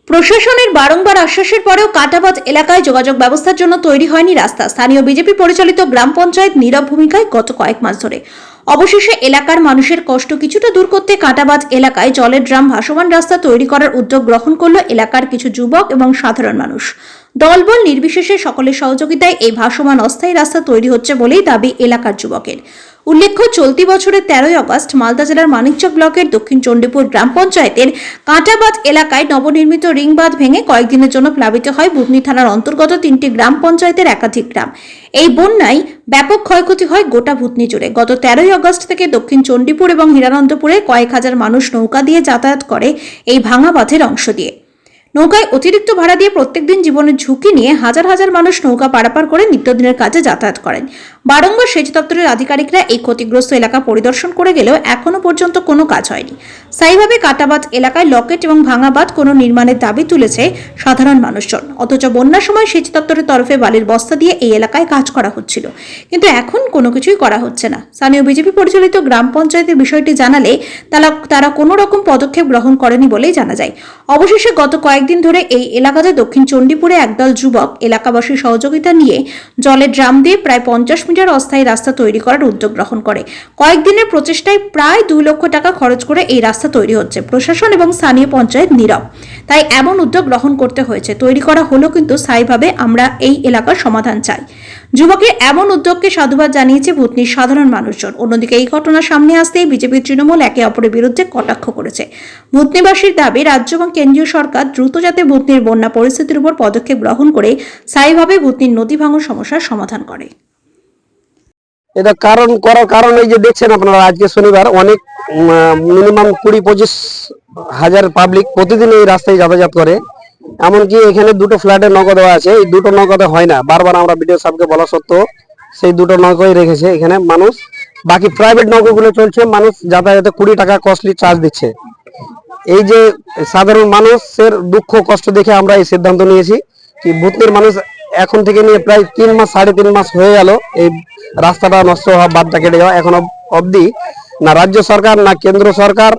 প্রশাসনের বারংবার আশ্বাসের পরেও কাটাবাজ এলাকায় যোগাযোগ ব্যবস্থার জন্য তৈরি হয়নি রাস্তা। স্থানীয় বিজেপি পরিচালিত গ্রাম পঞ্চায়েত নীরব ভূমিকায় গত কয়েক মাস ধরে। অবশেষে এলাকার মানুষের কষ্ট কিছুটা দূর করতে কাটাবাজ এলাকায় জলের ড্রাম ভাসমান রাস্তা তৈরি করার উদ্যোগ গ্রহণ করল এলাকার কিছু যুবক এবং সাধারণ মানুষ। দলবল নির্বিশেষে সকলের সহযোগিতায় এই ভাসমান অস্থায়ী রাস্তা তৈরি হচ্ছে বলেই দাবি এলাকার যুবকের। উল্লেখ্য, চলতি বছরের 13 আগস্ট মালদা জেলার মানিকচক ব্লকের দক্ষিণ চণ্ডীপুর গ্রাম পঞ্চায়েতের কাঁটাবাজ এলাকায় নবনির্মিত রিং বাঁধ ভেঙে কয়েকদিনের জন্য প্লাবিত হয় বুধনি থানার অন্তর্গত 3টি গ্রাম পঞ্চায়েতের একাধিক গ্রাম। এই বন্যায় ব্যাপক ক্ষয়ক্ষতি হয় গোটা ভুতনি জুড়ে। গত 13 আগস্ট থেকে দক্ষিণ চণ্ডীপুর এবং হিরানন্দপুরে কয়েক হাজার মানুষ নৌকা দিয়ে যাতায়াত করে এই ভাঙা বাঁধের অংশ দিয়ে। নৌকায় অতিরিক্ত ভাড়া দিয়ে প্রত্যেকদিন জীবনের ঝুঁকি নিয়ে হাজার হাজার মানুষ নৌকা পারাপার করে নিত্যদিনের কাজে যাতায়াত করেন। বারংবার সেচ দপ্তরের আধিকারিকরা এই ক্ষতিগ্রস্ত এলাকা পরিদর্শন করে গেলেও এখনো পর্যন্ত কোনো কাজ হয়নি। স্থায়ীভাবে কাটাবাঁধ এলাকায় লকেট এবং ভাঙা বাঁধ কোনো নির্মাণের দাবি তুলেছে সাধারণ মানুষজন। অথচ বন্যার সময় সেচ দপ্তরের তরফে বালির বস্তা দিয়ে এই এলাকায় কাজ করা হচ্ছিল, কিন্তু এখন কোনো কিছুই করা হচ্ছে না। স্থানীয় বিজেপি পরিচালিত গ্রাম পঞ্চায়েতের বিষয়টি জানালে তারা কোনো রকম পদক্ষেপ গ্রহণ করেনি বলেই জানা যায়। অবশেষে গত কয়েকদিন ধরে এই এলাকাতে দক্ষিণ চণ্ডীপুরে একদল যুবক এলাকাবাসীর সহযোগিতা নিয়ে জলের ড্রাম দিয়ে প্রায় 50 মিটার অস্থায়ী রাস্তা তৈরি করার উদ্যোগ গ্রহণ করে। কয়েকদিনের প্রচেষ্টায় প্রায় 2 লক্ষ টাকা খরচ করে এই রাস্তা তৈরি হচ্ছে। প্রশাসন এবং স্থানীয় পঞ্চায়েত নীরব, তাই এমন উদ্যোগ গ্রহণ করতে হয়েছে। তৈরি করা হলো, কিন্তু স্থায়ীভাবে আমরা এই এলাকার সমাধান চাই। যুবকের এমন উদ্যোগকে সাধুবাদ জানিয়েছে ভুতনির সাধারণ মানুষজন। অন্যদিকে এই ঘটনা সামনে আসতেই বিজেপি তৃণমূল একে অপরের বিরুদ্ধে কটাক্ষ করেছে। ভুতনিবাসীর দাবি, রাজ্য এবং কেন্দ্রীয় সরকার দ্রুত যাতে ভুতনির বন্যা পরিস্থিতির উপর পদক্ষেপ গ্রহণ করে স্থায়ীভাবে ভুতনির নদী ভাঙন সমস্যার সমাধান করে। এটা করার কারণ এই যে দেখছেন আপনারা, আজকে শনিবার অনেক মিনিমাম 20-25 হাজার পাবলিক প্রতিদিন এই রাস্তায় যাতায়াত করে। এমনকি এখানে দুটো ফ্ল্যাটের নৌকা দেওয়া আছে, এই দুটো নৌকাতে হয় না। বারবার আমরা বিডিও সাহেবকে বলা সত্ত্বেও সেই দুটো নৌকাই রেখেছে এখানে মানুষ। বাকি প্রাইভেট নৌকাগুলো চলছে, মানুষ যাতায়াতে 20 টাকা কস্টলি চার্জ দিচ্ছে। এই যে সাধারণ মানুষের দুঃখ কষ্ট দেখে আমরা এই সিদ্ধান্ত নিয়েছি কি ভুতনির মানুষ এখন থেকে নিয়ে প্রায় 3 মাস 3.5 মাস হয়ে গেল এই রাস্তাটা নষ্ট হওয়া, বাঁধটা কেটে যাওয়া। এখন অবধি না রাজ্য সরকার, না কেন্দ্র সরকার,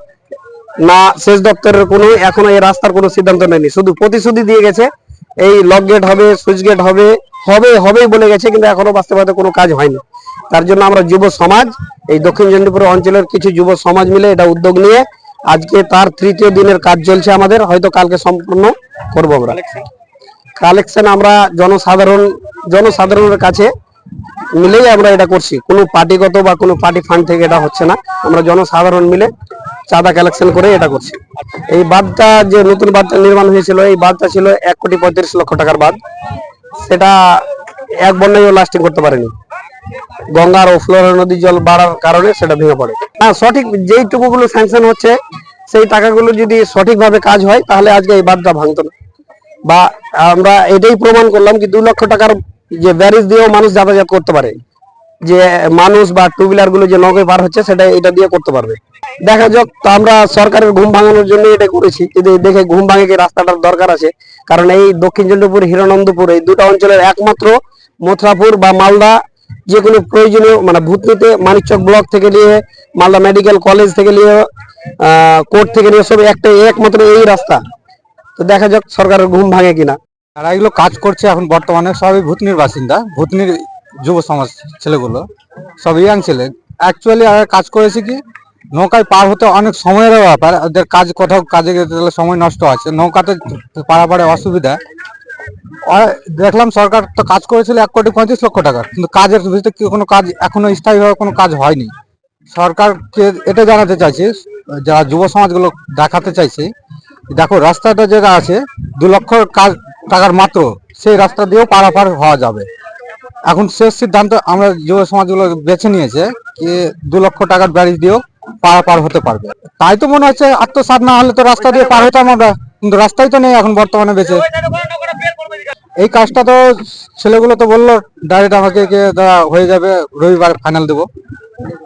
না সেচ দপ্তরের কোনো এখনো এই রাস্তার কোনো সিদ্ধান্ত নেয়নি। শুধু প্রতিশ্রুতি দিয়ে গেছে এই লক গেট হবে, সুইচ গেট হবে হবে বলে গেছে, কিন্তু এখনো বাস্তবায়িত কোনো কাজ হয়নি। তার জন্য আমরা যুব সমাজ, এই দক্ষিণ চণ্ডীপুর অঞ্চলের কিছু যুব সমাজ মিলে এটা উদ্যোগ নিয়ে আজকে তার 3য় দিনের কাজ চলছে আমাদের। হয়তো কালকে সম্পূর্ণ করবো আমরা কালেকশন। আমরা জনসাধারণের কাছে মিলেই আমরা এটা করছি, কোনো পার্টিগত বা কোনো পার্টি ফান্ড থেকে এটা হচ্ছে না। আমরা জনসাধারণ মিলে চাঁদা কালেকশন করে এটা করছি। এই বাঁধটা যে নতুন বাঁধটা নির্মাণ হয়েছিল, এই বাঁধটা ছিল 1,35,00,000 টাকার বাঁধ। সেটা এক বন্যায়ও লাস্টিং করতে পারেনি। গঙ্গার ও ফ্লোরা নদীর জল বাড়ার কারণে সেটা ভেঙে পড়ে। না, সঠিক যেইটুকুগুলো স্যাংশন হচ্ছে সেই টাকাগুলো যদি সঠিকভাবে কাজ হয় তাহলে আজকে এই বাঁধটা ভাঙতো না। বা আমরা এটাই প্রমাণ করলাম কি 2 লক্ষ টাকার যে ব্যারিজ দিয়েও মানুষ যাতায়াত করতে পারে, যে মানুষ বা টু হুইলার গুলো যে নৌকায় পার হচ্ছে সেটা এটা দিয়ে করতে পারবে। দেখা যাক, তো আমরা সরকারের ঘুম ভাঙানোর জন্য এটা করেছি। যদি দেখে ঘুম ভাঙে কি রাস্তাটার দরকার আছে, কারণ এই দক্ষিণ চণ্ডীপুর, হিরানন্দপুর এই দুটো অঞ্চলের একমাত্র মথুরাপুর বা মালদা যে কোনো প্রয়োজনীয় মানে ভুতনিতে মানিকচক ব্লক থেকে নিয়ে মালদা মেডিকেল কলেজ থেকে নিয়ে কোর্ট থেকে নিয়ে সব একমাত্র এই রাস্তা। তো দেখা যাক সরকারের ঘুম ভাঙে কিনা। আর এগুলো কাজ করছে এখন বর্তমানে সবই ভুতনির বাসিন্দা, ভুতনির যুব সমাজ ছেলেগুলো সব ইয়াং ছেলে। অ্যাকচুয়ালি কাজ করেছে কি নৌকায় পার হতে অনেক সময়ের ব্যাপার, ওদের কাজ কোথাও কাজে গেলে সময় নষ্ট আছে, নৌকাতে পারাপারে অসুবিধা। দেখলাম সরকার তো কাজ করেছিল 1,35,00,000 টাকা, কিন্তু কাজের ভিতরে কোনো কাজ এখনো স্থায়ীভাবে কোনো কাজ হয়নি। সরকারকে এটা জানাতে চাইছি, যারা যুব সমাজগুলো দেখাতে চাইছে, দেখো রাস্তাটা যেটা আছে 2 লক্ষ টাকার মাত্র, সেই রাস্তা দিয়েও পারাপার হওয়া যাবে। এখন শেষ সিদ্ধান্ত আমরা যুব সমাজগুলো বেছে নিয়েছে কি 2 লক্ষ টাকার ব্যারিজ দিয়েও পারাপার হতে পারবে। তাই তো মনে হচ্ছে আত্মসাৎ না হলে তো রাস্তা দিয়ে পার হতাম আমরা, কিন্তু রাস্তাই তো নেই এখন বর্তমানে বেঁচে। এই কাজটা তো ছেলেগুলো তো বললো ডাইরেক্ট আমাকে হয়ে যাবে, রবিবার ফাইনাল দেবো।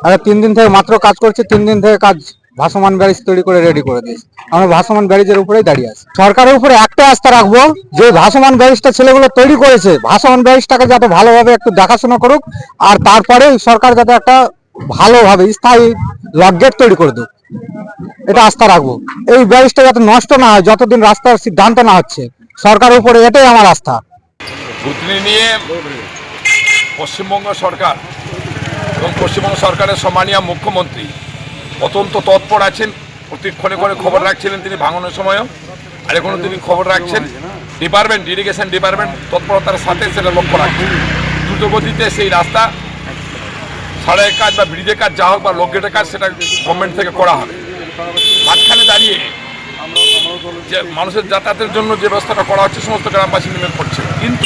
আর 3 দিন থেকে মাত্র কাজ করছে, 3 দিন থেকে কাজ ভাসমান ব্যারিজ তৈরি করে রেডি করে দিয়েছে। আমরা ভাসমান ব্যারিজের উপরেই দাঁড়িয়ে আছি। সরকারের উপরে একটা আস্থা রাখবো যে ভাসমান ব্যারিজটা ছেলেগুলো তৈরি করেছে, ভাসমান ব্যারিজটাকে যাতে ভালোভাবে একটু দেখাশোনা করুক, আর তারপরে সরকার যাতে একটা ভালোভাবে স্থায়ী লক গেট তৈরি করে দেয়, এটা আস্থা রাখবো। এই ব্যারিজটা যাতে নষ্ট না হয়, যতদিন রাস্তার সিদ্ধান্ত না হচ্ছে সরকারের উপরে, এটাই আমার আস্থা। ভুতনি নিয়ে পশ্চিমবঙ্গ সরকার এবং পশ্চিমবঙ্গ সরকারের সম্মানীয় মুখ্যমন্ত্রী অত্যন্ত তৎপর আছেন, প্রতিক্ষণে করে খবর রাখছিলেন তিনি ভাঙনের সময়ও, আর এখনও তিনি খবর রাখছেন। ডিপার্টমেন্ট, ইরিগেশন ডিপার্টমেন্ট তৎপরতার সাথে সেটা লক্ষ্য রাখছে। দ্রুতগতিতে সেই রাস্তা সারাইয়ের কাজ বা ব্রিজের কাজ যা হোক বা লোকগেটের কাজ, সেটা গভর্নমেন্ট থেকে করা হবে। মাঝখানে দাঁড়িয়ে যে মানুষের যাতায়াতের জন্য যে ব্যবস্থাটা করা হচ্ছে সমস্ত গ্রামবাসী মিলে করছে, কিন্তু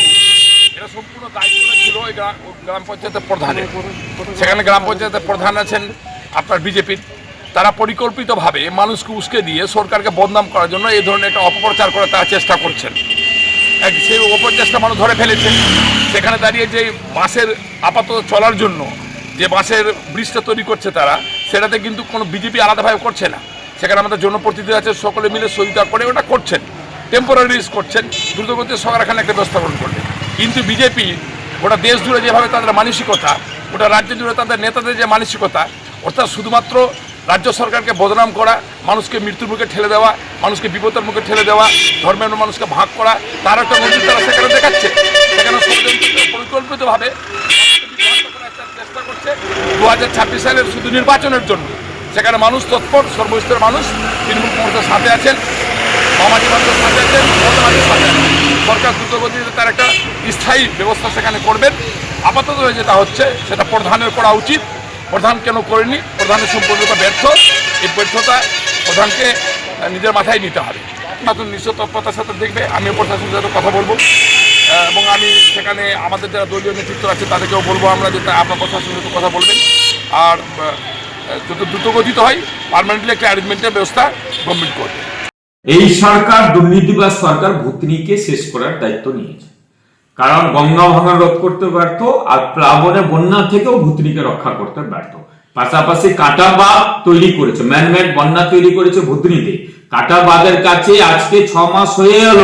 এটা সম্পূর্ণ দায়িত্ব ছিল ওই গ্রাম পঞ্চায়েতের প্রধানের। সেখানে গ্রাম পঞ্চায়েতের প্রধান আছেন আপনার বিজেপির। তারা পরিকল্পিতভাবে মানুষকে উস্কে দিয়ে সরকারকে বদনাম করার জন্য এই ধরনের একটা অপপ্রচার করে তারা চেষ্টা করছেন। সেই অপপ্রচেষ্টা মানুষ ধরে ফেলেছে। সেখানে দাঁড়িয়ে যে বাসের আপাতত চলার জন্য যে বাসের ব্রিজটা তৈরি করছে তারা, সেটাতে কিন্তু কোনো বিজেপি আলাদাভাবে করছে না। সেখানে আমাদের জনপ্রতিনিধি আছে, সকলে মিলে সহযোগিতা করে ওটা করছেন, টেম্পোরারিজ করছেন, দ্রুতগতিতে সরকার এখানে একটা ব্যবস্থা গ্রহণ করবে। কিন্তু বিজেপি গোটা দেশ জুড়ে যেভাবে তাদের মানসিকতা, গোটা রাজ্য জুড়ে তাদের নেতাদের যে মানসিকতা, অর্থাৎ শুধুমাত্র রাজ্য সরকারকে বদনাম করা, মানুষকে মৃত্যুর মুখে ঠেলে দেওয়া, মানুষকে বিপদের মুখে ঠেলে দেওয়া, ধর্মের মানুষকে ভাগ করা, তার একটা মন্দির তারা সেখানে দেখাচ্ছে। সেখানে পরিকল্পিতভাবে চেষ্টা করছে 2026 সালের শুধু নির্বাচনের জন্য। সেখানে মানুষ তৎপর, সর্বস্তরের মানুষ তৃণমূল কংগ্রেসের সাথে আছেন, মামাজি মানুষের সাথে আছেন, মমতাবাদীর সাথে আছেন। সরকার দ্রুতগতিতে তার একটা স্থায়ী ব্যবস্থা সেখানে করবেন। আপাতত যেটা হচ্ছে সেটা প্রধানের করা উচিত। প্রধান কেন করেনি? প্রধানের সম্পূর্ণ ব্যর্থ। এই ব্যর্থতা প্রধানকে নিজের মাথায় নিতে হবে। নতুন নিশ্চয় তৎপরতার সাথে দেখবে। আমিও প্রশাসনের সাথে কথা বলবো এবং আমি সেখানে আমাদের যারা দলীয় নেতৃত্ব আছে তাদেরকেও বলবো আমরা যে আপনার প্রশাসনের সাথে কথা বলবেন। আর যত দ্রুতগতিতে হয় পার্মানেন্টলি একটা অ্যারেঞ্জমেন্টের ব্যবস্থা গভর্নমেন্ট করবে। এই সরকার দুর্নীতিবাজ সরকার ভুতনিকে শেষ করার দায়িত্ব নিয়েছে। কারণ গঙ্গা ভাঙন রোধ করতে ব্যর্থ, আর প্লাবনে বন্যা থেকেও ভুতনিকে রক্ষা করতে ব্যর্থ। পাশাপাশি কাটা বাঁধ তৈরি করেছে, ম্যানমেড বন্যা তৈরি করেছে ভুতনিতে। কাটা বাঁধের কাছে আজকে 6 মাস হয়ে গেল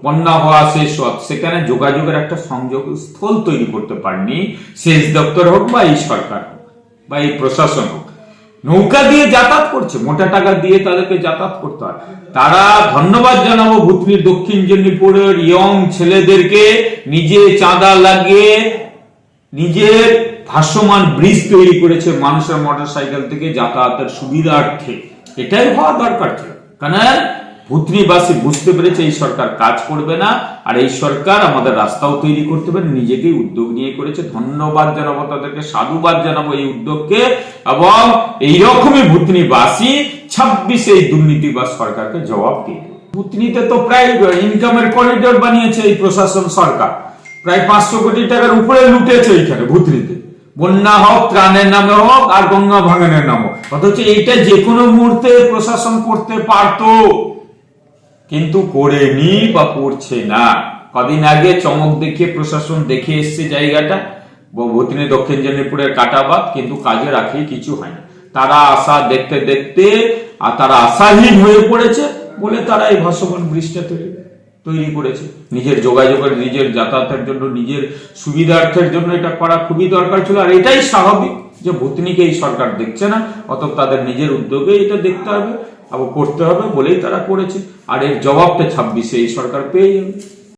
বন্যা হওয়া শেষ হওয়া, সেখানে যোগাযোগের একটা সংযোগ স্থল তৈরি করতে পারেনি সেচ দপ্তর হোক বা এই সরকার হোক বা এই প্রশাসন হোক। নৌকা দিয়ে যাতায়াত করছে, মোটা টাকা দিয়ে তাদেরকে যাতায়াত করতে হয়। তারা ধন্যবাদ জানাবো ভুতনির দক্ষিণ জেনিপুরের ইয়ং ছেলেদেরকে, নিজে চাঁদা লাগিয়ে নিজের ভাসমান ব্রিজ তৈরি করেছে মানুষের মোটর সাইকেল থেকে যাতায়াতের সুবিধার্থে। এটাই হওয়া দরকার ছিল। কারণ ভুতনিবাসী বুঝতে পেরেছে এই সরকার কাজ করবে না, আর এই সরকার আমাদের রাস্তাও তৈরি করতে পারে, নিজেকেই উদ্যোগ নিয়ে করেছে। ধন্যবাদ জানাবো তাদেরকে, সাধুবাদ জানাবো এই উদ্যোগকে। এবং এইরকমই ভুতনিবাসী 26 এই দুর্নীতিবাজ সরকারকে জবাব দিয়ে। ভুতনিতে তো প্রায় ইনকামের করিডোর বানিয়েছে এই প্রশাসন সরকার, প্রায় 500 কোটি টাকার উপরে লুটেছে এইখানে ভুতনিতে, বন্যা হোক, ত্রাণের নামে হোক, আর গঙ্গা ভাঙনের নাম হোক। অথচ এইটা যে কোনো মুহূর্তে প্রশাসন করতে পারত, কিন্তু করেনি বা করছে না। কদিন আগে চমক দেখিয়ে প্রশাসন দেখে এসছে জায়গাটা, ভুতনি দক্ষিণ জেনিপুরের কাটাবাদ, কিন্তু কাজে রাখি কিছু হয়নি। তারা আশা দেখতে দেখতে আর তারা আশাহীন হয়ে পড়েছে বলে তারা এই ভাসমান ব্রিজটা তৈরি করেছে নিজের যোগাযোগের, নিজের যাতায়াতের জন্য, নিজের সুবিধার্থের জন্য। এটা করা খুবই দরকার ছিল, আর এটাই স্বাভাবিক যে ভুতনিকে এই সরকার দেখছে না, অতএব তাদের নিজের উদ্যোগে এটা দেখতে হবে এবং করতে হবে বলেই তারা করেছে। আর এর জবাবটা 26-এ এই সরকার পেয়ে যাবে।